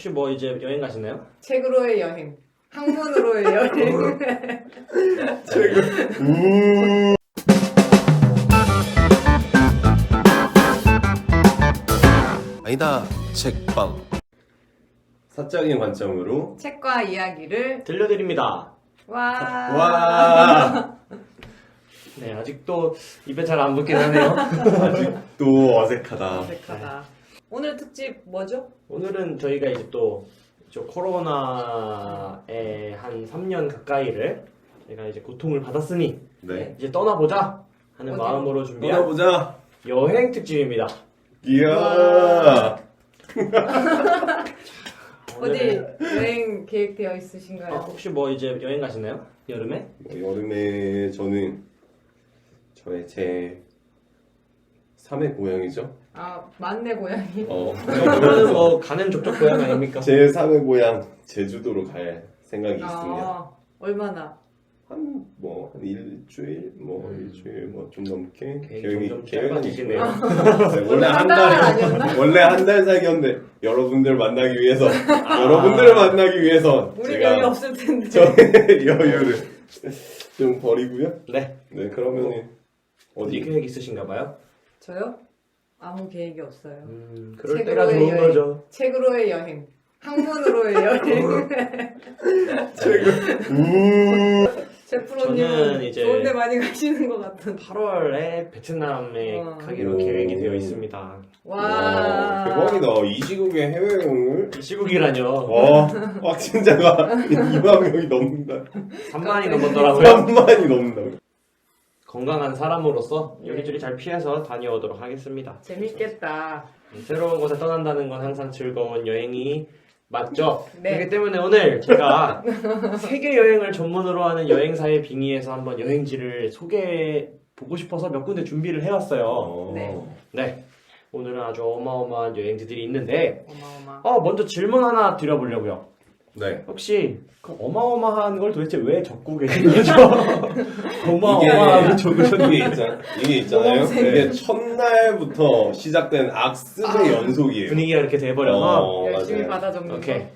혹시 뭐 이제 여행 가시나요? 책으로의 여행, 학문으로의 여행. 아니다 책방 사적인 관점으로 책과 이야기를 들려드립니다. 와. 네, 아직도 입에 잘 안 붙긴 하네요. 아직도 어색하다. 어색하다. 오늘 특집 뭐죠? 오늘은 저희가 이제 또 코로나에 한 3년 가까이를 제가 이제 고통을 받았으니 네. 이제 떠나보자 하는 어디로? 마음으로 준비한 떠나보자. 여행 특집입니다. 이야. 어디 여행 계획되어 있으신가요? 혹시 뭐 이제 여행 가시나요? 여름에? 여름에 저는 제 3회 고향이죠. 아, 만내 고양이. 그러면 뭐 가는 족족 고향 아닙니까? 제 3회 고향 제주도로 갈 생각이 있습니다. 아, 얼마나? 한 일주일 좀 넘게 계획이 좀 짧아지시네요. 네, 원래 한 한 달 달 아니었나? 원래 한 달 사귀었는데 여러분들 만나기 위해서 여러분들을 만나기 위해서 우리 제가 여유 없을 텐데. 저의 여유를 좀 버리고요. 네. 네, 그러면은 어디 어디 계획 있으신가 봐요? 저요? 아무 계획이 없어요. 그럴 책으로의 때가 좋은 여행. 거죠. 책으로의 여행, 학문으로의 여행. 제프로님 저는 이제 좋은데 많이 가시는 것 같은. 8월에 베트남에 가기로 오. 계획이 되어 있습니다. 와. 대박이다. 이 시국에 해외여행을 시국이라뇨. 확진자가 2만 명이 넘는다. 3만이 넘었더라고요. 3만이 넘는다. 건강한 사람으로서 네. 여기저기 잘 피해서 다녀오도록 하겠습니다. 재밌겠다. 새로운 곳에 떠난다는 건 항상 즐거운 여행이 맞죠? 네. 그렇기 때문에 오늘 제가 세계 여행을 전문으로 하는 여행사의 빙의해서 한번 여행지를 소개해 보고 싶어서 몇 군데 준비를 해왔어요. 네. 네. 오늘은 아주 어마어마한 여행지들이 있는데 어마어마. 먼저 질문 하나 드려보려고요. 네. 혹시 그 어마어마한 걸 도대체 왜 적고 계신 거죠? 어마어마하게 적으셨는데 이게 있잖아요. 모범생. 이게 첫날부터 시작된 악습의 연속이에요. 분위기가 이렇게 돼버려서 열심히 맞아요. 받아 적는 오케이. 거.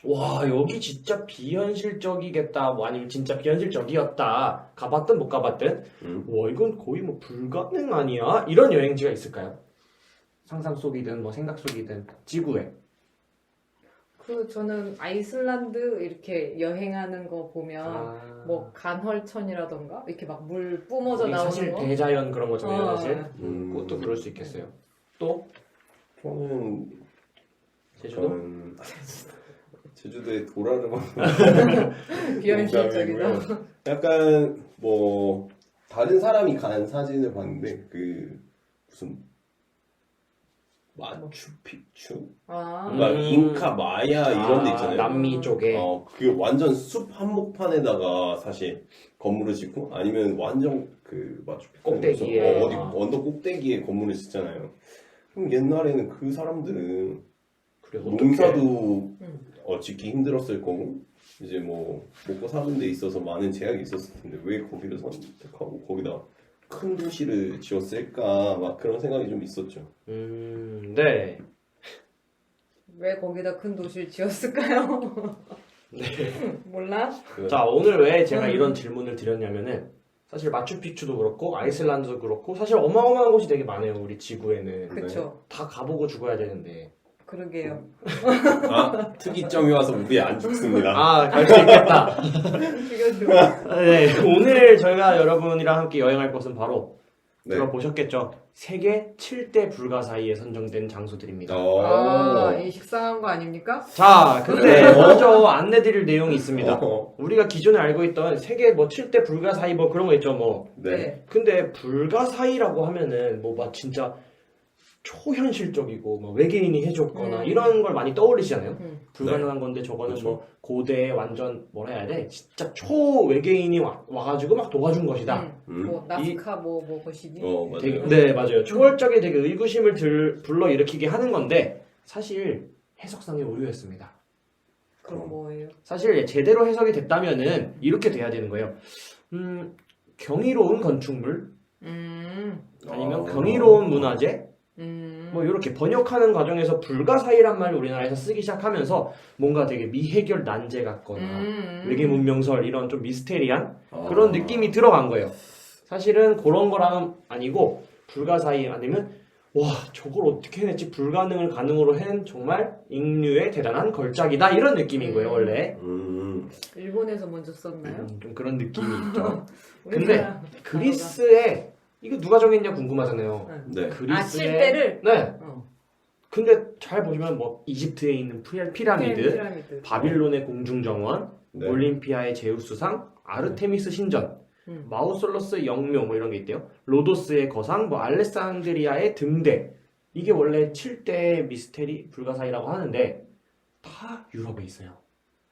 와 여기 진짜 비현실적이겠다 뭐 아니면 진짜 비현실적이었다 가봤든 못 가봤든 와 이건 거의 뭐 불가능 아니야? 이런 여행지가 있을까요? 상상 속이든 뭐 생각 속이든 지구에 저는 아이슬란드 이렇게 여행하는 거 보면 뭐 간헐천이라던가 이렇게 막 물 뿜어져 거기 나오는 사실 거. 대자연 그런 거잖아요 사실 음. 그것도 그럴 수 있겠어요. 또 저는 제주도? 제주도에 도라르만 비현실적이다. 약간 뭐 다른 사람이 간 사진을 봤는데 그 무슨 마추픽추? 아, 그러니까 잉카 마야 이런 데 있잖아요. 남미 쪽에 그게 완전 숲 한복판에다가 사실 건물을 짓고 아니면 완전 그 마추픽추 꼭대기에. 어디 언덕 꼭대기에 건물을 짓잖아요. 그럼 옛날에는 그 사람들은 그래서 농사도 음. 짓기 힘들었을 거고 이제 뭐 먹고 사는 데 있어서 많은 제약이 있었을 텐데 왜 거기를 선택하고 거기다 큰 도시를 지었을까 막 그런 생각이 좀 있었죠. 네. 왜 거기다 큰 도시를 지었을까요? 네. 몰라? 자 오늘 왜 제가 이런 질문을 드렸냐면은 사실 마추픽추도 그렇고 아이슬란드도 그렇고 사실 어마어마한 곳이 되게 많아요 우리 지구에는. 그쵸. 다 가보고 죽어야 되는데 그러게요. 특이점이 와서 우리 안 죽습니다. 갈 수 있겠다. 죽여줘. 네 오늘 저희가 여러분이랑 함께 여행할 곳은 바로 네. 들어보셨겠죠 세계 7대 불가사의에 선정된 장소들입니다. 이 식상한 거 아닙니까? 자 근데 먼저 안내드릴 내용이 있습니다. 어, 우리가 기존에 알고 있던 세계 뭐 7대 불가사의 뭐 그런 거 있죠 뭐. 네. 근데 불가사의라고 하면은 뭐 막 진짜 초현실적이고 뭐 외계인이 해줬거나 이런 걸 많이 떠올리시잖아요. 불가능한 건데 저거는 그렇죠. 뭐 고대에 완전 뭐라 해야 돼? 진짜 초 외계인이 와가지고 막 도와준 것이다. 뭐 나스카 뭐 것이니? 맞아요. 네 맞아요. 초월적인 되게 의구심을 불러일으키게 하는 건데 사실 해석상의 오류였습니다. 그럼 뭐예요? 사실 제대로 해석이 됐다면은 이렇게 돼야 되는 거예요. 경이로운 건축물 아니면 경이로운 문화재 뭐 이렇게 번역하는 과정에서 불가사의란 말을 우리나라에서 쓰기 시작하면서 뭔가 되게 미해결 난제 같거나 외계 문명설 이런 좀 미스테리한 그런 느낌이 들어간 거예요. 사실은 그런 거랑은 아니고 불가사의 아니면 와 저걸 어떻게 해냈지 불가능을 가능으로 한 정말 인류의 대단한 걸작이다 이런 느낌인 거예요 원래. 일본에서 먼저 썼나요? 좀 그런 느낌이 있죠. 근데 우리나라 그리스에 이거 누가 정했냐 궁금하잖아요. 네. 그리스에 칠대를? 네. 어. 근데 잘 보시면 뭐 이집트에 있는 피라미드, 바빌론의 공중정원, 네. 올림피아의 제우스상, 아르테미스 신전, 마우솔러스 영묘 뭐 이런 게 있대요. 로도스의 거상, 뭐 알렉산드리아의 등대. 이게 원래 7대 미스테리 불가사의라고 하는데 다 유럽에 있어요.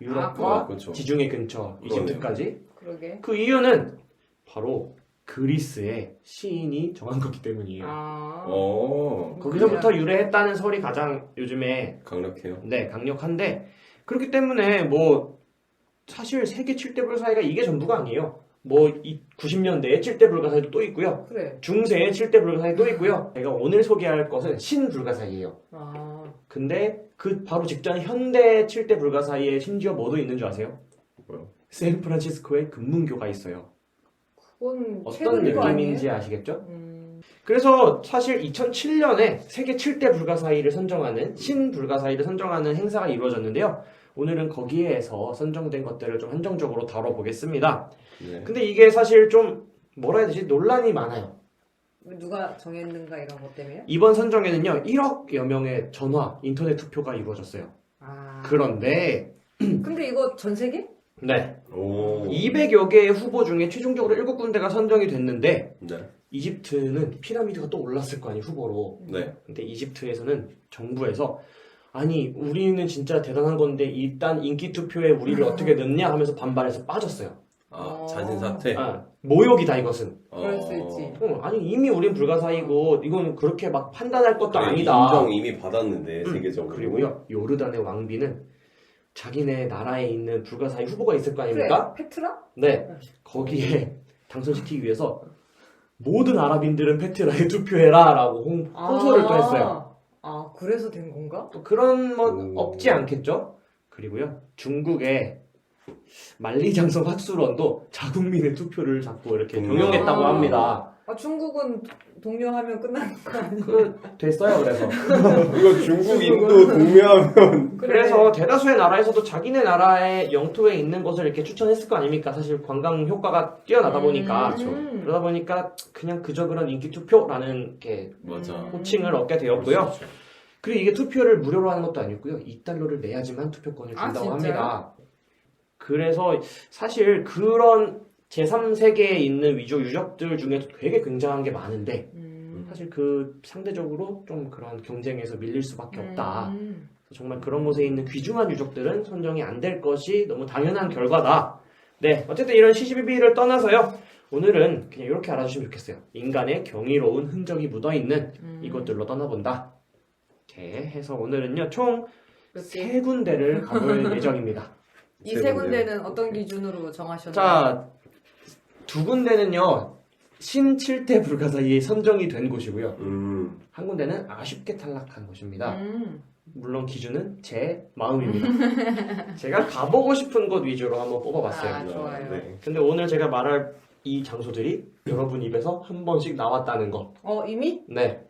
유럽과 그렇죠. 지중해 근처 그러네요. 이집트까지. 그러게. 그 이유는 바로 그리스의 시인이 정한 거기 때문이에요. 거기서부터 유래했다는 설이 가장 요즘에 강력해요. 네, 강력한데 그렇기 때문에 뭐 사실 세계 7대 불가사의가 이게 전부가 아니에요. 뭐 90년대에 7대 불가사의도 또 있고요. 그래. 중세에 7대 불가사의도 있고요. 제가 오늘 소개할 것은 신불가사의예요. 근데 그 바로 직전 현대 7대 불가사의에 심지어 뭐도 있는 줄 아세요? 뭐요? 샌프란시스코에 금문교가 있어요. 그건 어떤 최근 거 느낌인지 아니에요? 아시겠죠? 그래서 사실 2007년에 세계 7대 불가사의를 선정하는 신불가사의를 선정하는 행사가 이루어졌는데요. 오늘은 거기에서 선정된 것들을 좀 한정적으로 다뤄보겠습니다. 네. 근데 이게 사실 좀 뭐라 해야 되지? 논란이 많아요. 누가 정했는가 이런 것 때문에요? 이번 선정에는요 1억여 명의 전화, 인터넷 투표가 이루어졌어요. 그런데 근데 이거 전 세계? 네, 오. 200여 개의 후보 중에 최종적으로 7군데가 선정이 됐는데 네. 이집트는 피라미드가 또 올랐을 거 아니에요 후보로. 네. 근데 이집트에서는 정부에서 아니 우리는 진짜 대단한 건데 일단 인기 투표에 우리를 어떻게 넣냐 하면서 반발해서 빠졌어요. 자진 사퇴. 모욕이다 이것은. 그럴 수 있지. 아니 이미 우린 불가사의고 이건 그렇게 막 판단할 것도 그래, 아니다. 인정 이미 받았는데 세계적으로. 그리고요 요르단의 왕비는 자기네 나라에 있는 불가사의 후보가 있을 거 아닙니까? 그래. 페트라? 네. 거기에 당선시키기 위해서 모든 아랍인들은 페트라에 투표해라 라고 호소를 또 했어요. 그래서 된 건가? 또 그런 뭐 없지 않겠죠? 그리고요 중국의 만리장성 학술원도 자국민의 투표를 자꾸 이렇게 병용했다고 합니다. 중국은 동료하면 끝나는 거 아니야? 됐어요 그래서. 이거 중국 인도 동료하면 그래서 대다수의 나라에서도 자기네 나라의 영토에 있는 것을 이렇게 추천했을 거 아닙니까? 사실 관광 효과가 뛰어나다 보니까. 그러다 보니까 그냥 그저 그런 인기 투표라는 게 맞아. 호칭을 얻게 되었고요. 그리고 이게 투표를 무료로 하는 것도 아니고요. 2달러를 내야지만 투표권을 준다고 합니다. 그래서 사실 그런 제3세계에 있는 위조 유적들 중에도 되게 굉장한 게 많은데 사실 그 상대적으로 좀 그런 경쟁에서 밀릴 수밖에 없다. 정말 그런 곳에 있는 귀중한 유적들은 선정이 안 될 것이 너무 당연한 결과다. 네, 어쨌든 이런 시시비비를 떠나서요. 오늘은 그냥 이렇게 알아주시면 좋겠어요. 인간의 경이로운 흔적이 묻어있는 이것들로 떠나본다. 이렇게 해서 오늘은요 총 3군데를 가볼 예정입니다. 이 3군데는 어떤 기준으로 정하셨나요? 자, 2군데는요 신 7대 불가사의에 선정이 된 곳이고요. 한 군데는 아쉽게 탈락한 곳입니다. 물론 기준은 제 마음입니다. 제가 가보고 싶은 곳 위주로 한번 뽑아봤어요. 좋아요. 네. 근데 오늘 제가 말할 이 장소들이 여러분 입에서 한 번씩 나왔다는 거. 이미? 네.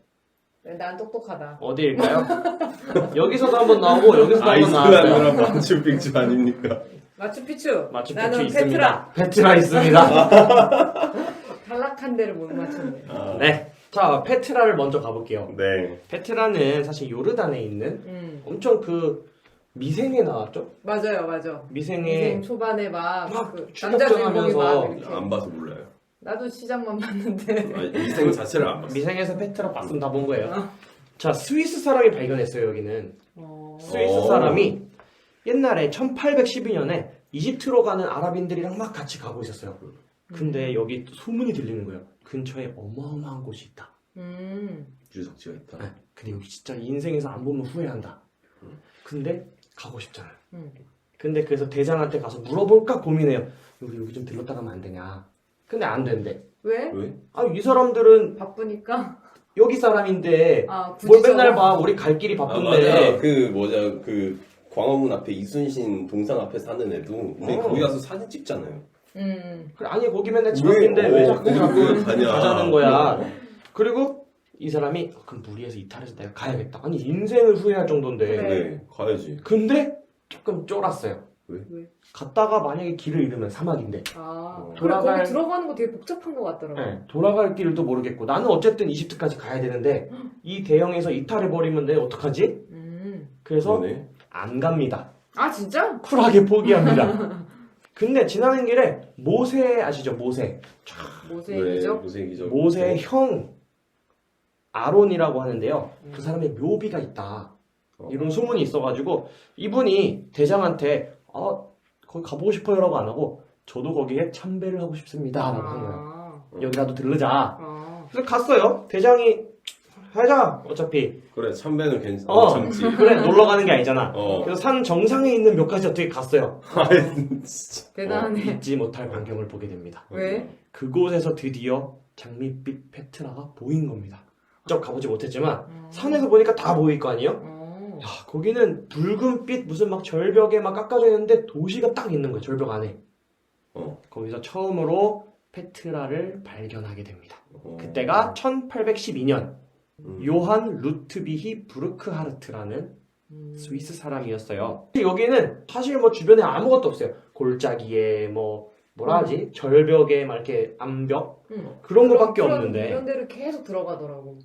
난 똑똑하다. 어디일까요? 여기서도 한번 나오고 여기서도 한번 나왔어요. 아이슬란드랑 마추픽추 아닙니까? 마추픽추. 마추픽추 나는 있습니다. 페트라 있습니다. 탈락한 데를 못 맞췄네. 네. 자, 페트라를 먼저 가볼게요. 네. 페트라는 사실 요르단에 있는 엄청 그 미생에 나왔죠? 맞아요, 맞아. 미생에 미생 초반에 막 출격전 남자 주인공이 하면서 막 이렇게. 안 봐서 몰라요. 나도 시작만 봤는데. 인생 자체를 안 봤어. 미생에서 페트라 봤으면 다 본 거예요. 자, 스위스 사람이 발견했어요, 여기는. 스위스 사람이 옛날에 1812년에 이집트로 가는 아랍인들이랑 막 같이 가고 있었어요. 근데 여기 소문이 들리는 거예요. 근처에 어마어마한 곳이 있다. 유적지가 있다. 네. 근데 여기 진짜 인생에서 안 보면 후회한다. 근데 가고 싶잖아요. 근데 그래서 대장한테 가서 물어볼까 고민해요. 우리 여기 좀 들렀다 가면 안 되냐. 근데 안 된대. 왜? 왜? 이 사람들은 바쁘니까? 여기 사람인데 굳이 뭘 맨날 저거? 봐. 우리 갈 길이 아, 바쁜데. 맞아. 그 광화문 앞에 이순신 동상 앞에 사는 애도 근데 거기 가서 사진 찍잖아요. 그래, 아니 거기 맨날 집 앞인데 왜 자꾸 가자는 거야. 그리고 이 사람이 그럼 무리해서 이탈해서 내가 가야겠다. 아니 인생을 후회할 정도인데. 그래. 네, 가야지. 근데 조금 쫄았어요. 왜? 갔다가 만약에 길을 잃으면 사막인데. 그래, 거기 들어가는 거 되게 복잡한 것 같더라고. 네, 돌아갈 길도 모르겠고 나는 어쨌든 이집트까지 가야 되는데 이 대형에서 이탈해버리면 내가 어떡하지? 그래서 그러네. 안 갑니다. 아 진짜? 쿨하게 포기합니다. 근데 지나는 길에 모세 아시죠? 모세. 모세이죠? 모세기죠. 모세의 형 아론이라고 하는데요. 그 사람의 묘비가 있다. 이런 소문이 있어가지고 이분이 대장한테 거기 가보고 싶어요라고 안 하고 저도 거기에 참배를 하고 싶습니다라고 한 거예요. 여기라도 들르자. 그래서 갔어요. 대장이 하자 어차피 그래 참배는 괜찮아. 참지. 그래 놀러 가는 게 아니잖아. 어. 그래서 산 정상에 있는 몇 가지 어떻게 갔어요. 진짜. 대단하네. 잊지 못할 광경을 보게 됩니다. 왜? 그곳에서 드디어 장밋빛 페트라가 보인 겁니다. 직접 가보지 못했지만 산에서 보니까 다 보일 거 아니에요? 야, 거기는 붉은빛 무슨 막 절벽에 막 깎아져 있는데 도시가 딱 있는 거예요. 절벽 안에. 거기서 처음으로 페트라를 발견하게 됩니다. 그때가 1812년 요한 루트비히 부르크하르트라는 스위스 사람이었어요. 여기는 사실 뭐 주변에 아무것도 없어요. 골짜기에 뭐라 하지? 절벽에 막 이렇게 암벽 그런 거밖에 없는데 이런 데를 계속 들어가더라고.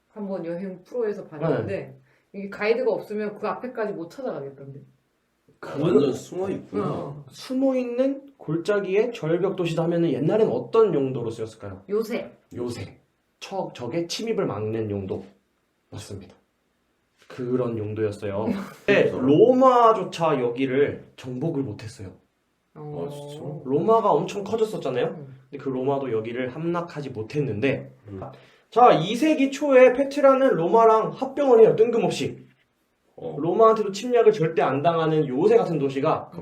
한번 여행 프로에서 봤는데 이게 가이드가 없으면 그 앞에까지 못 찾아가겠던데. 완전 숨어 있구나. 숨어있는 골짜기에 절벽 도시다 하면은 옛날엔 어떤 용도로 쓰였을까요? 요새. 적의 침입을 막는 용도 맞습니다. 그런 용도였어요. 근데 로마조차 여기를 정복을 못했어요. 진짜? 로마가 엄청 커졌었잖아요. 근데 그 로마도 여기를 함락하지 못했는데 자 2세기 초에 페트라는 로마랑 합병을 해요. 뜬금없이. 로마한테도 침략을 절대 안 당하는 요새 같은 도시가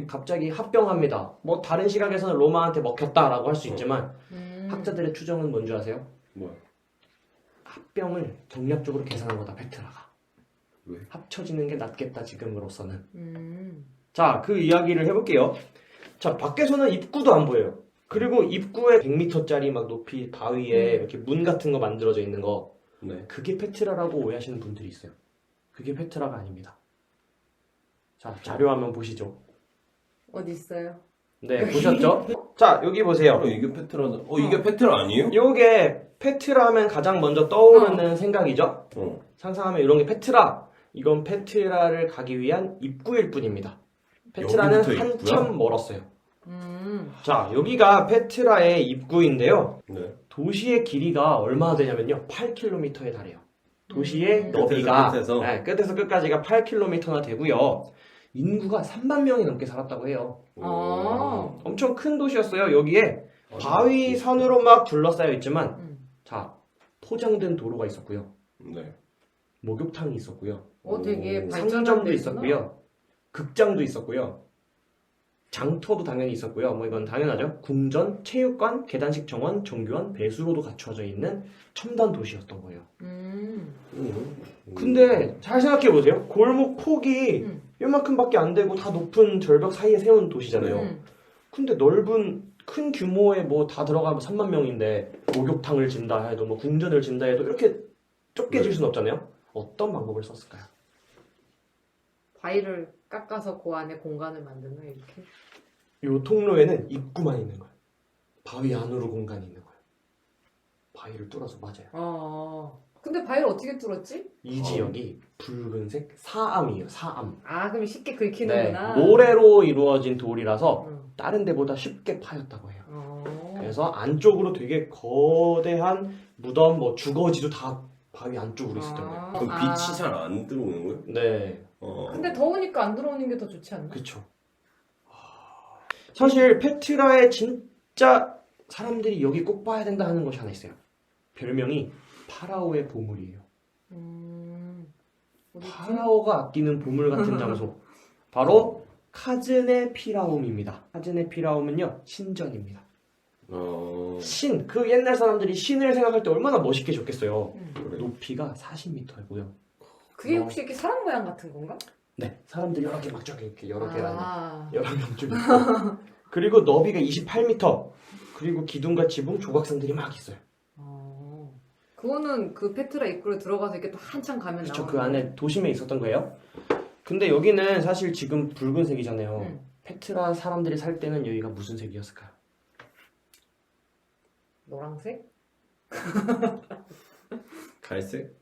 갑자기 합병합니다. 뭐 다른 시각에서는 로마한테 먹혔다라고 할 수 있지만 학자들의 추정은 뭔지 아세요? 뭐야? 합병을 경략적으로 계산한 거다 페트라가. 왜? 합쳐지는 게 낫겠다 지금으로서는. 자, 그 이야기를 해볼게요. 자, 밖에서는 입구도 안 보여요. 그리고 입구에 100m짜리 막 높이 바위에 이렇게 문 같은 거 만들어져 있는 거. 네. 그게 페트라라고 오해하시는 분들이 있어요. 그게 페트라가 아닙니다. 자, 자료 한번 보시죠. 어디 있어요? 네, 보셨죠? 자, 여기 보세요. 이게 페트라. 이게 페트라 아니에요? 요게 페트라 하면 가장 먼저 떠오르는 생각이죠? 상상하면 이런 게 페트라. 이건 페트라를 가기 위한 입구일 뿐입니다. 페트라는 여기부터 한참 멀었어요. 자, 여기가 페트라의 입구인데요. 네. 도시의 길이가 얼마나 되냐면요. 8km에 달해요. 도시의 너비가 끝에서 끝까지가 8km나 되고요. 인구가 3만 명이 넘게 살았다고 해요. 엄청 큰 도시였어요. 여기에 바위 산으로 막 둘러싸여 있지만 자, 포장된 도로가 있었고요. 네. 목욕탕이 있었고요. 되게 상점도 있었고요. 극장도 있었고요. 장터도 당연히 있었고요. 뭐 이건 당연하죠. 궁전, 체육관, 계단식 정원, 정교원, 배수로도 갖춰져 있는 첨단 도시였던 거예요. 근데 잘 생각해 보세요. 골목 폭이 요만큼밖에 안 되고 다 높은 절벽 사이에 세운 도시잖아요. 근데 넓은 큰 규모의 뭐 다 들어가면 3만 명인데 목욕탕을 진다 해도 뭐 궁전을 진다 해도 이렇게 좁게 질 수는 없잖아요. 어떤 방법을 썼을까요? 바위를 깎아서 그 안에 공간을 만드나 이렇게? 요 통로에는 입구만 있는 거예요. 바위 안으로 공간이 있는 거예요. 바위를 뚫어서 맞아요. 근데 바위를 어떻게 뚫었지? 이 지역이 붉은색 사암이에요. 사암. 그럼 쉽게 긁히는구나. 모래로 이루어진 돌이라서 다른 데보다 쉽게 파였다고 해요. 그래서 안쪽으로 되게 거대한 무덤, 뭐 주거지도 다 바위 안쪽으로 있었던 거예요. 그럼 빛이 잘 안 들어오는 거예요? 네. 근데 더우니까 안 들어오는 게 더 좋지 않나? 그쵸. 사실 페트라에 진짜 사람들이 여기 꼭 봐야 된다 하는 것이 하나 있어요. 별명이 파라오의 보물이에요. 파라오가 아끼는 보물 같은 장소. 바로 카즈네 피라움입니다. 카즈네 피라움은요 신전입니다. 그 옛날 사람들이 신을 생각할 때 얼마나 멋있게 줬겠어요. 그래. 높이가 40m이고요. 그게 혹시 이렇게 사람 모양 같은 건가? 네, 사람들이 여러 개 막 저기 이렇게 여러 개랑 아. 여러 명쯤 있고 그리고 너비가 28m 그리고 기둥과 지붕 조각상들이 막 있어요. 그거는 그 페트라 입구로 들어가서 이렇게 또 한참 가면 그쵸, 나오는 그 안에 도심에 있었던 거예요. 근데 여기는 사실 지금 붉은색이잖아요. 페트라 사람들이 살 때는 여기가 무슨 색이었을까요? 노란색? 갈색?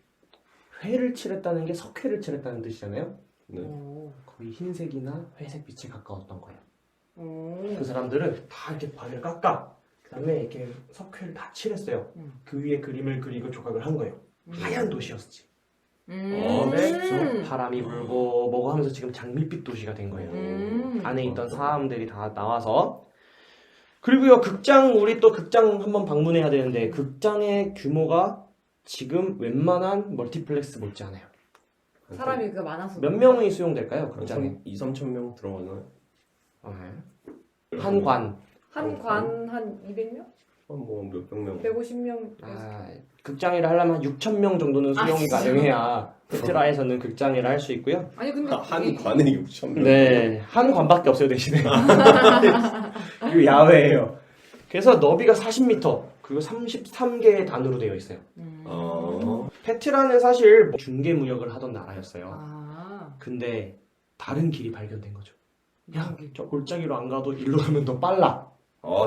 회를 칠했다는 게 석회를 칠했다는 뜻이잖아요. 네. 거의 흰색이나 회색 빛에 가까웠던 거예요. 오. 그 사람들은 다 이렇게 발을 깎아 그 다음에 이렇게 석회를 다 칠했어요. 그 위에 그림을 그리고 조각을 한 거예요. 하얀 도시였지. 진짜? 바람이 불고 뭐고 하면서 지금 장밋빛 도시가 된 거예요. 안에 있던 사람들이 다 나와서 그리고요 우리 또 극장 한번 방문해야 되는데 극장의 규모가 지금 웬만한 멀티플렉스 못지않아요. 사람이 그 많아서 몇 명이 수용될까요? 극장에? 2-3천 명 들어가나요? 한 관. 한 관 한 200명? 뭐 몇백 명. 150명? 극장회를 하려면 6,000명 정도는 수용이 가능해야 페트라에서는 극장회를 할 수 있고요. 아니 근데 한 관에 6천 명. 네, 한 관밖에 없어요 대신에. 이거 야외예요. 그래서 너비가 40m 그리고 33개의 단으로 되어 있어요. 페트라는 사실 중개 무역을 하던 나라였어요. 근데 다른 길이 발견된 거죠. 야, 저 골짜기로 안 가도 일로 가면 더 빨라.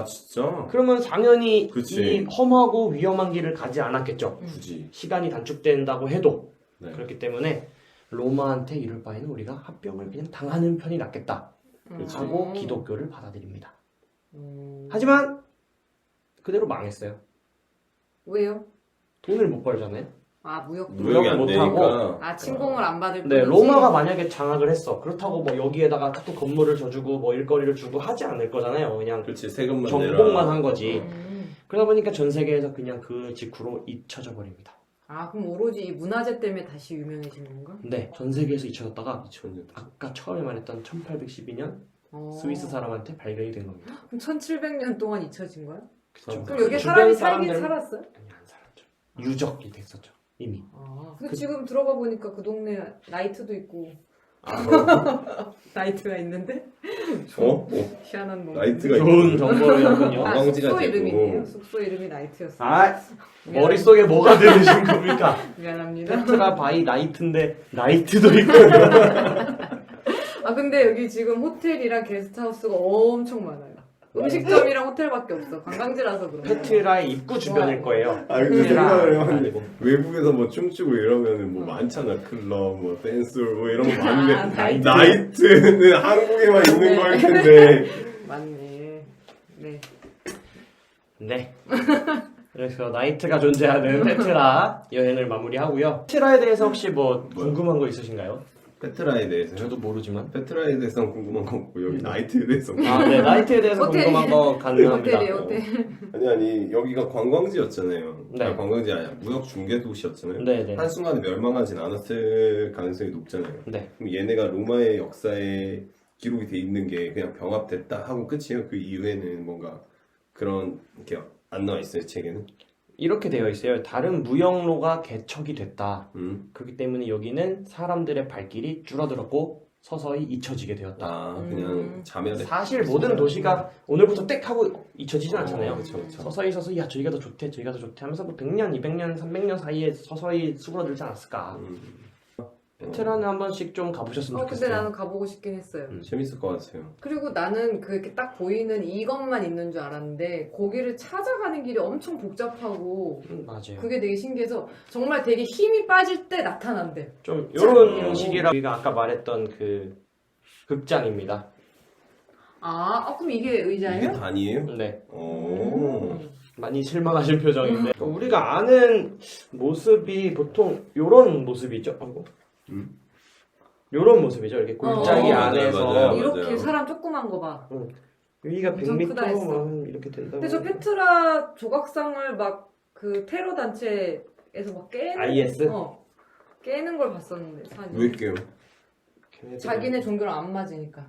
진짜? 그러면 당연히 그치. 이 험하고 위험한 길을 가지 않았겠죠. 굳이. 시간이 단축된다고 해도. 네. 그렇기 때문에 로마한테 이럴 바에는 우리가 합병을 그냥 당하는 편이 낫겠다 하고 기독교를 받아들입니다. 하지만 그대로 망했어요. 왜요? 돈을 못 벌잖아요. 무역이 안 못하고. 되니까. 침공을 안 받을 네, 뿐이지. 로마가 만약에 장악을 했어. 그렇다고 뭐 여기에다가 또 건물을 줘주고 뭐 일거리를 주고 하지 않을 거잖아요. 그냥 그렇지, 세금만 정복만 내라. 한 거지. 그러다 보니까 전 세계에서 그냥 그 직후로 잊혀져 버립니다. 그럼 오로지 이 문화재 때문에 다시 유명해진 건가? 네, 전 세계에서 잊혀졌다가 2000년. 아까 처음에 말했던 1812년 스위스 사람한테 발견이 된 겁니다. 그럼 1700년 동안 잊혀진 거야? 그쵸. 그럼 여기 주변 사람이 살긴 사람들은- 살았어요? 아니 안 살았죠. 유적이 됐었죠 이미. 근데 지금 들어가 보니까 그 동네 나이트도 있고 나이트가 있는데? 희한한 놈. 나이트가 좋은 정보였군요. 관광지가 숙소 되고. 이름이에요. 숙소 이름이 나이트였어요. 머릿속에 뭐가 들으신 겁니까? 미안합니다. 페트라 바이 나이트인데 나이트도 있고. 근데 여기 지금 호텔이랑 게스트하우스가 엄청 많아요. 음식점이랑 호텔밖에 없어. 관광지라서 그런 거야. 페트라의 입구 주변일 거예요. 근데 페트라 생각을 해봤는데 아니고. 외국에서 뭐 춤추고 이러면은 뭐 많잖아. 클럽, 뭐 댄스홀 뭐 이런 거 많은데 나이트. 나이트는 한국에만 있는 걸 텐데. 맞네. 네. 네. 그래서 나이트가 존재하는 페트라 여행을 마무리하고요. 페트라에 대해서 혹시 뭐 궁금한 거 있으신가요? 페트라에 대해서요? 저도 모르지만. 페트라에 대해서는 궁금한 거 없고 여기 나이트에 대해서. 네, 나이트에 대해서 호텔이- 궁금한 거 가능합니다. 호텔이에요, 호텔. 아니 여기가 관광지였잖아요. 네. 관광지 아니야. 무역 중개 도시였잖아요. 네네. 한순간에 멸망하진 않았을 가능성이 높잖아요. 네. 그럼 얘네가 로마의 역사에 기록이 돼 있는 게 그냥 병합됐다 하고 끝이에요. 그 이후에는 뭔가 그런 게 안 나와 있어요, 책에는. 이렇게 되어 있어요. 다른 무역로가 개척이 됐다. 그렇기 때문에 여기는 사람들의 발길이 줄어들었고 서서히 잊혀지게 되었다. 그냥 자멸했다. 사실 모든 도시가 오늘부터 땡 하고 잊혀지진 않잖아요. 그쵸. 서서히 야 저기가 더 좋대 저기가 더 좋대 하면서 뭐 100년, 200년, 300년 사이에 서서히 수그러들지 않았을까. 페트라는 한 번씩 좀 가보셨으면 근데 좋겠어요. 나는 가보고 싶긴 했어요. 재밌을 것 같아요. 그리고 나는 그렇게 딱 보이는 이것만 있는 줄 알았는데 거기를 찾아가는 길이 엄청 복잡하고 맞아요. 그게 되게 신기해서 정말 되게 힘이 빠질 때 나타난대. 좀 이런 식이라 우리가 아까 말했던 그 극장입니다. 그럼 이게 의자예요? 이게 단이에요? 네. 많이 실망하신 표정인데 우리가 아는 모습이 보통 요런 모습이죠. 아이고. 요런 모습이죠. 이렇게 골짜기 안에서 맞아요. 이렇게 사람 조그만 거 봐. 여기가 엄청 크다 했어. 100m만 이렇게 된다고. 근데 저 페트라 조각상을 막 그 테러 단체에서 막 깨는 IS? 깨는 걸 봤었는데 사진. 왜 깨요? 걔네들은 자기네 종교랑 안 맞으니까.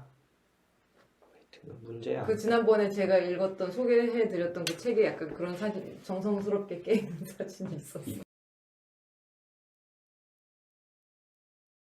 문제야. 그 지난번에 제가 읽었던 소개해드렸던 그 책에 약간 그런 사진 정성스럽게 깨있는 사진이 있었어.